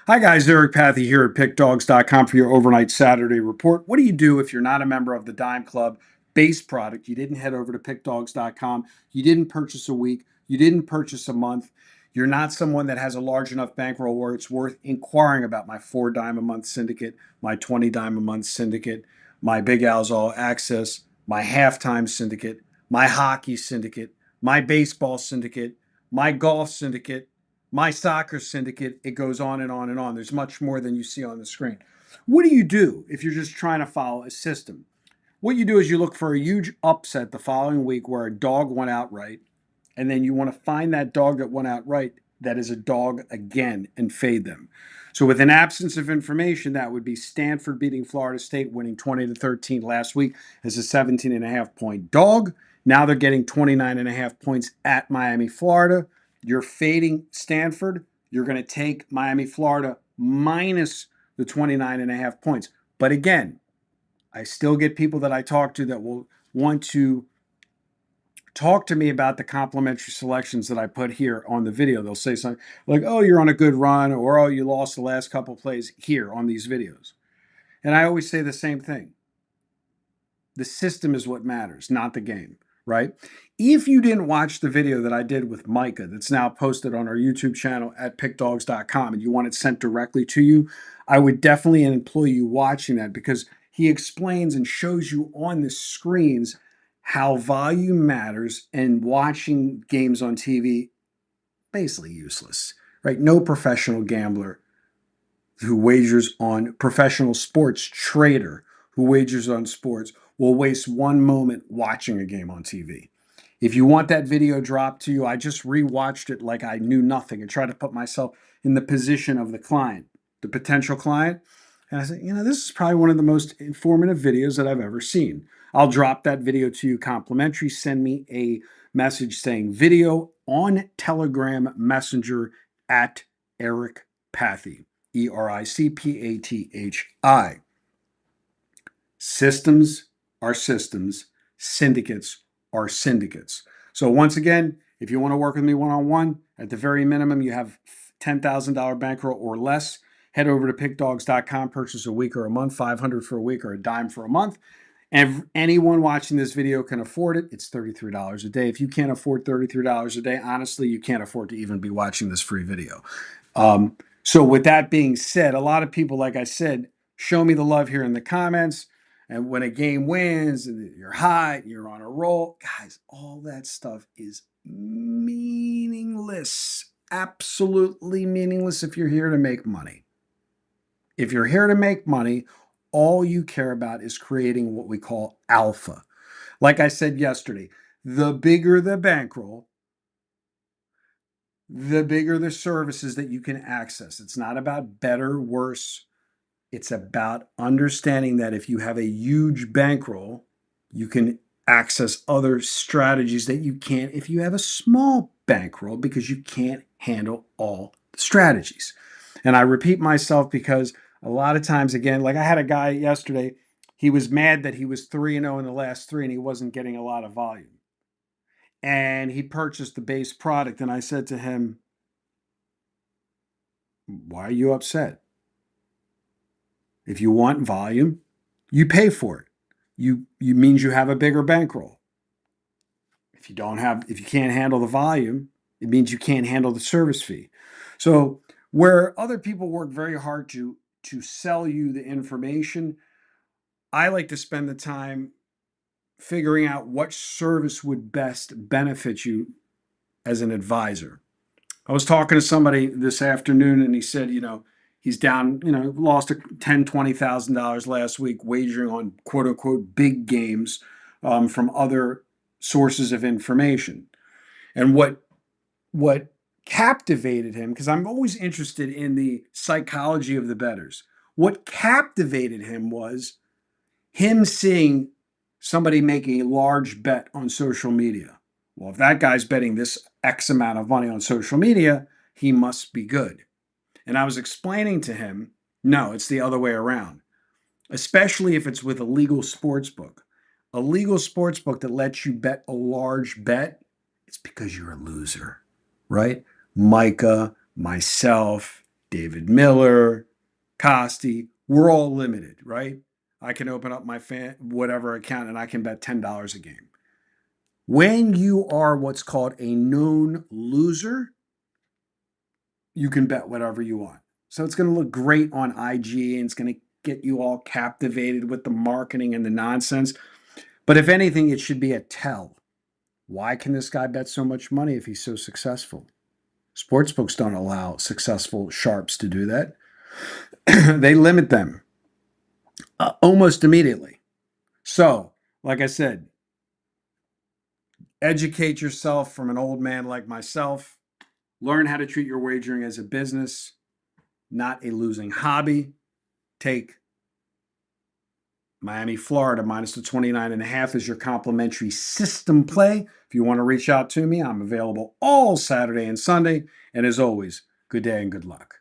Hi guys, Eric Pathy here at Pickdawgz.com for your overnight Saturday report. What do you do if you're not a member of the Dime Club base product? You didn't head over to Pickdawgz.com. You didn't purchase a week. You didn't purchase a month. You're not someone that has a large enough bankroll where it's worth inquiring about my 4 dime a month syndicate, my 20 dime a month syndicate, my Big Al's All Access, my halftime syndicate, my hockey syndicate, my baseball syndicate, my golf syndicate, my soccer syndicate. It goes on and on and on. There's much more than you see on the screen. What do you do if you're just trying to follow a system? What you do is you look for a huge upset the following week where a dog went outright, and then you want to find that dog that went outright that is a dog again and fade them. So with an absence of information, that would be Stanford beating Florida State, winning 20-13 last week as a 17.5 point dog. Now they're getting 29.5 points at Miami, Florida. You're fading Stanford. You're going to take Miami, Florida minus the 29.5 points. But again, I still get people that I talk to that will want to talk to me about the complimentary selections that I put here on the video. They'll say something like, oh, you're on a good run, or oh, you lost the last couple of plays here on these videos. And I always say the same thing. The system is what matters, not the game, right? If you didn't watch the video that I did with Micah, that's now posted on our YouTube channel at pickdawgz.com, and you want it sent directly to you, I would definitely employ you watching that, because he explains and shows you on the screens how volume matters, and watching games on TV basically useless, right? No professional gambler who wagers on professional sports trader who wagers on sports will waste one moment watching a game on TV. If you want that video dropped to you, I just rewatched it like I knew nothing and tried to put myself in the position of the client, the potential client. And I said, this is probably one of the most informative videos that I've ever seen. I'll drop that video to you complimentary. Send me a message saying video on Telegram Messenger at Eric Pathy. ERICPATHI. Systems are systems. Syndicates are syndicates. So once again, if you want to work with me one-on-one, at the very minimum, you have $10,000 bankroll or less, head over to pickdawgz.com, purchase a week or a month, 500 for a week or a dime for a month. And if anyone watching this video can afford it, it's $33 a day. If you can't afford $33 a day, honestly, you can't afford to even be watching this free video. So with that being said, a lot of people, like I said, show me the love here in the comments. And when a game wins and you're hot, you're on a roll, guys, all that stuff is meaningless. Absolutely meaningless if you're here to make money. If you're here to make money, all you care about is creating what we call alpha. Like I said yesterday, the bigger the bankroll, the bigger the services that you can access. It's not about better, worse. It's about understanding that if you have a huge bankroll, you can access other strategies that you can't if you have a small bankroll, because you can't handle all the strategies. And I repeat myself because a lot of times, again, like I had a guy yesterday, he was mad that he was 3-0 in the last three and he wasn't getting a lot of volume. And he purchased the base product. And I said to him, why are you upset? If you want volume, you pay for it. You means you have a bigger bankroll. If you can't handle the volume, it means you can't handle the service fee. So where other people work very hard to sell you the information, I like to spend the time figuring out what service would best benefit you as an advisor. I was talking to somebody this afternoon and he said, he's down, lost $10,000-$20,000 last week wagering on quote unquote big games from other sources of information. And what captivated him, because I'm always interested in the psychology of the bettors, what captivated him was him seeing somebody making a large bet on social media. Well, if that guy's betting this X amount of money on social media, he must be good. And I was explaining to him, no, it's the other way around, especially if it's with a legal sports book. A legal sports book that lets you bet a large bet, it's because you're a loser, right? Micah, myself, David Miller, Costi, we're all limited, right? I can open up my whatever account and I can bet $10 a game. When you are what's called a known loser, you can bet whatever you want. So it's going to look great on IG and it's going to get you all captivated with the marketing and the nonsense. But if anything, it should be a tell. Why can this guy bet so much money if he's so successful? Sportsbooks don't allow successful sharps to do that. They limit them almost immediately. So, like I said, educate yourself from an old man like myself. Learn how to treat your wagering as a business, not a losing hobby. Take Miami, Florida, minus the 29.5 is your complimentary system play. If you want to reach out to me, I'm available all Saturday and Sunday. And as always, good day and good luck.